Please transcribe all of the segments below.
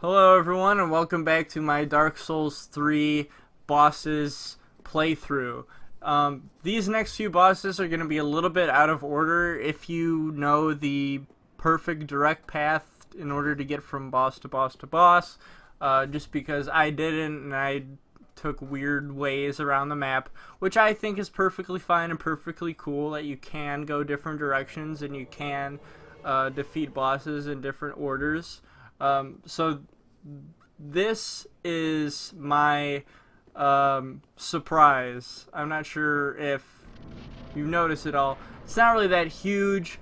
Hello everyone and welcome back to my Dark Souls 3 bosses playthrough. These next few bosses are going to be a little bit out of order if you know the perfect direct path in order to get from boss to boss to boss, just because I didn't and I took weird ways around the map, which I think is perfectly fine and perfectly cool that you can go different directions and you can defeat bosses in different orders. So this is my surprise. I'm not sure if you noticed it all. It's not really that huge.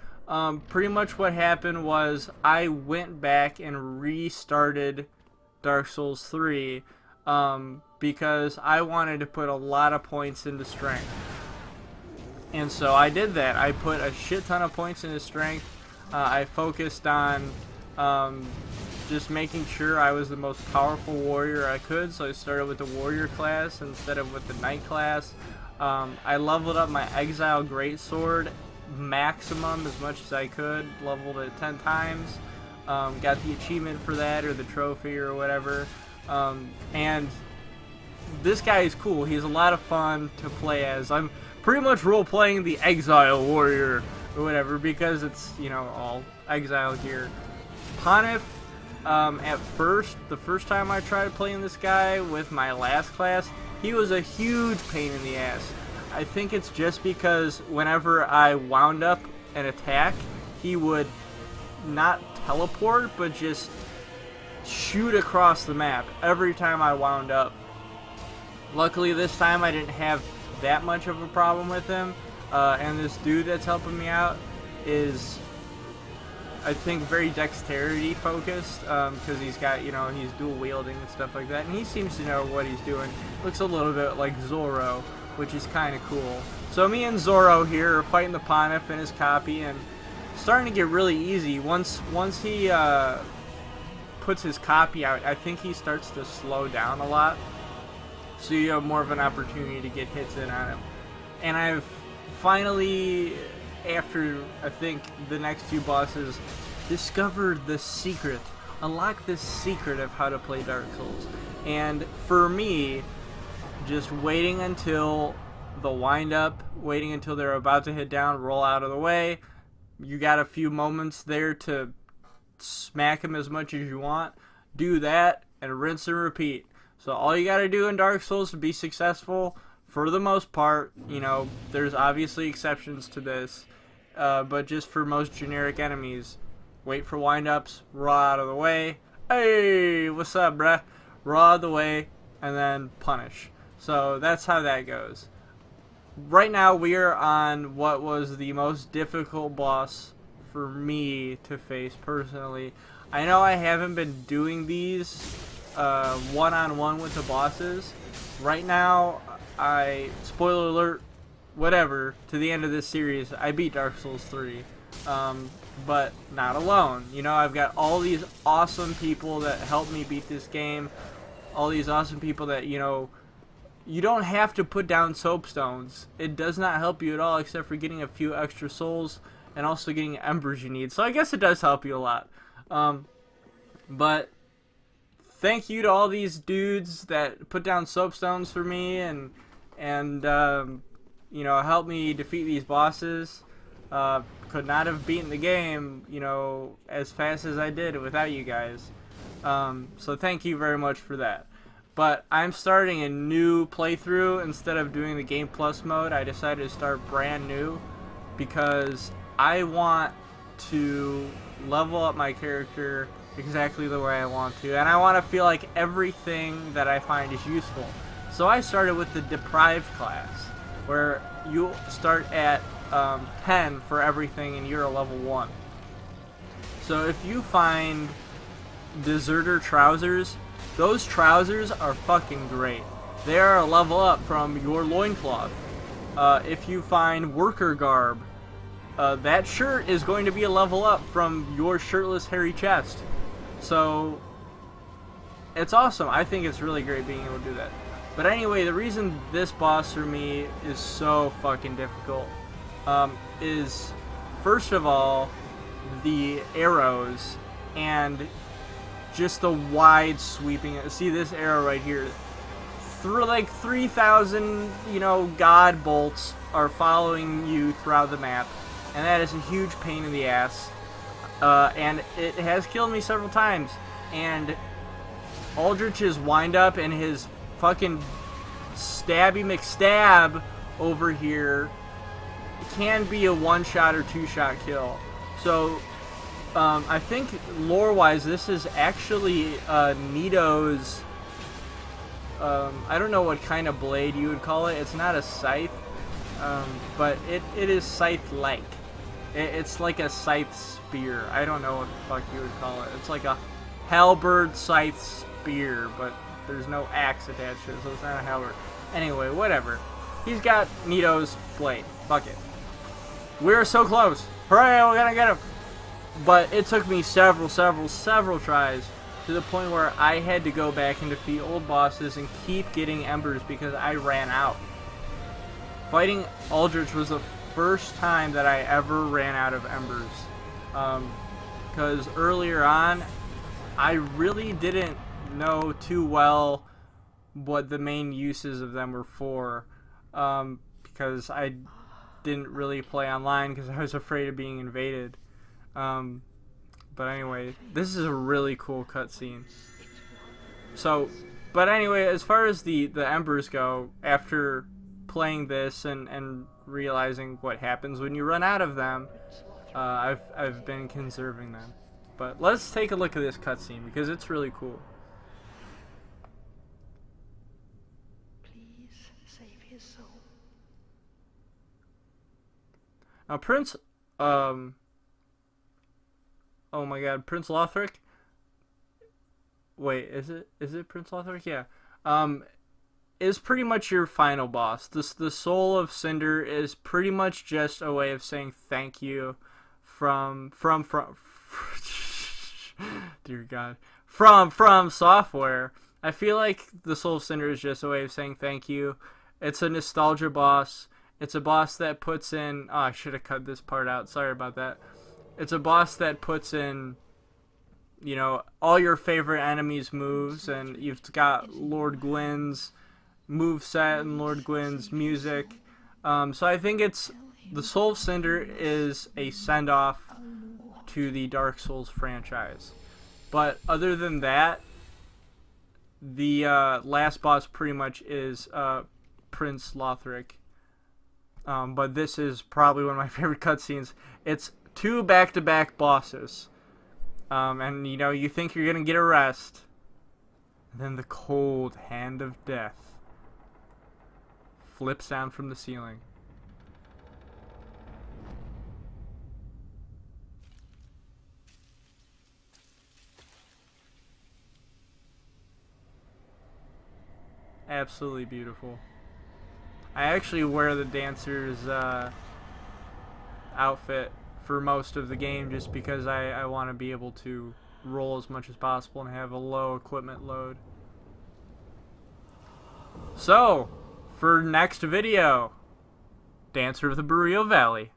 Pretty much what happened was I went back and restarted Dark Souls 3 because I wanted to put a lot of points into strength. And so I did that. I put a shit ton of points into strength. I focused on just making sure I was the most powerful warrior I could, so I started with the warrior class instead of with the knight class. I leveled up my exile greatsword maximum as much as I could, leveled it 10 times, got the achievement for that or the trophy or whatever, and this guy is cool. He's a lot of fun to play as. I'm pretty much role-playing the exile warrior or whatever because it's, you know, all exile gear. Pontiff, at first, the first time I tried playing this guy with my last class, he was a huge pain in the ass. I think it's just because whenever I wound up an attack, he would not teleport, but just shoot across the map every time I wound up. Luckily this time I didn't have that much of a problem with him, and this dude that's helping me out is, I think, very dexterity focused, because he's got, you know, he's dual wielding and stuff like that, and he seems to know what he's doing. Looks a little bit like Zoro, which is kind of cool. So me and Zoro here are fighting the Pontiff and his copy, and starting to get really easy. Once he puts his copy out, I think he starts to slow down a lot, so you have more of an opportunity to get hits in on him. And I've finally, after I think the next few bosses, discovered the secret, unlocked the secret of how to play Dark Souls. And for me, just waiting until the wind up, waiting until they're about to hit down, roll out of the way. You got a few moments there to smack them as much as you want. Do that and rinse and repeat. So all you gotta do in Dark Souls to be successful, for the most part, you know, there's obviously exceptions to this, but just for most generic enemies, wait for wind-ups, roll out of the way, hey, what's up, bruh, roll out of the way, and then punish. So that's how that goes. Right now we are on what was the most difficult boss for me to face personally. I know I haven't been doing these one-on-one with the bosses. Right now, spoiler alert, whatever, to the end of this series, I beat Dark Souls 3, but not alone. You know, I've got all these awesome people that helped me beat this game, all these awesome people that, you know, you don't have to put down soapstones. It does not help you at all, except for getting a few extra souls and also getting embers you need. So I guess it does help you a lot. But thank you to all these dudes that put down soapstones for me and you know, helped me defeat these bosses. Could not have beaten the game, you know, as fast as I did without you guys. So thank you very much for that. But I'm starting a new playthrough. Instead of doing the Game Plus mode, I decided to start brand new because I want to level up my character exactly the way I want to, and I want to feel like everything that I find is useful. So I started with the Deprived class, where you start at 10 for everything and you're a level 1. So if you find Deserter trousers, those trousers are fucking great. They are a level up from your loincloth. If you find Worker garb, that shirt is going to be a level up from your shirtless hairy chest. So it's awesome. I think it's really great being able to do that. But anyway, the reason this boss for me is so fucking difficult is, first of all, the arrows. And just the wide sweeping. See this arrow right here? Through like 3,000, you know, god bolts are following you throughout the map, and that is a huge pain in the ass. And it has killed me several times. And Aldrich's wind up and his fucking stabby McStab over here can be a one-shot or two-shot kill. So I think lore-wise, this is actually Nito's. I don't know what kind of blade you would call it. It's not a scythe, but it is scythe-like. It's like a scythe spear. I don't know what the fuck you would call it. It's like a halberd scythe spear, but there's no axe attached to it, so it's not a halberd. Anyway, whatever. He's got Nito's blade. Fuck it. We're so close. Hooray, we're gonna get him. But it took me several tries, to the point where I had to go back and defeat old bosses and keep getting embers because I ran out. Fighting Aldritch was the first time that I ever ran out of embers. Because earlier on, I really didn't know too well what the main uses of them were for. Because I didn't really play online because I was afraid of being invaded. But anyway, this is a really cool cutscene. So, but anyway, as far as the embers go, after playing this and realizing what happens when you run out of them, I've been conserving them. But let's take a look at this cutscene because it's really cool. Please save his soul. Now, Prince, oh my God, Prince Lothric. Wait, is it Prince Lothric? Yeah. Is pretty much your final boss. The Soul of Cinder is pretty much just a way of saying thank you from dear God, from software. I feel like the Soul of Cinder is just a way of saying thank you. It's a nostalgia boss. It's a boss that puts in. Oh, I should have cut this part out. Sorry about that. It's a boss that puts in, you know, all your favorite enemies' moves, and you've got Lord Gwyn's moveset and Lord Gwyn's music. So I think the Soul of Cinder is a send-off to the Dark Souls franchise. But other than that, the last boss pretty much is Prince Lothric. But this is probably one of my favorite cutscenes. It's 2 back-to-back bosses. And, you know, you think you're going to get a rest. And then the cold hand of death flips down from the ceiling. Absolutely beautiful. I actually wear the dancer's outfit for most of the game just because I want to be able to roll as much as possible and have a low equipment load. So, for next video, Dancer of the Burrito Valley.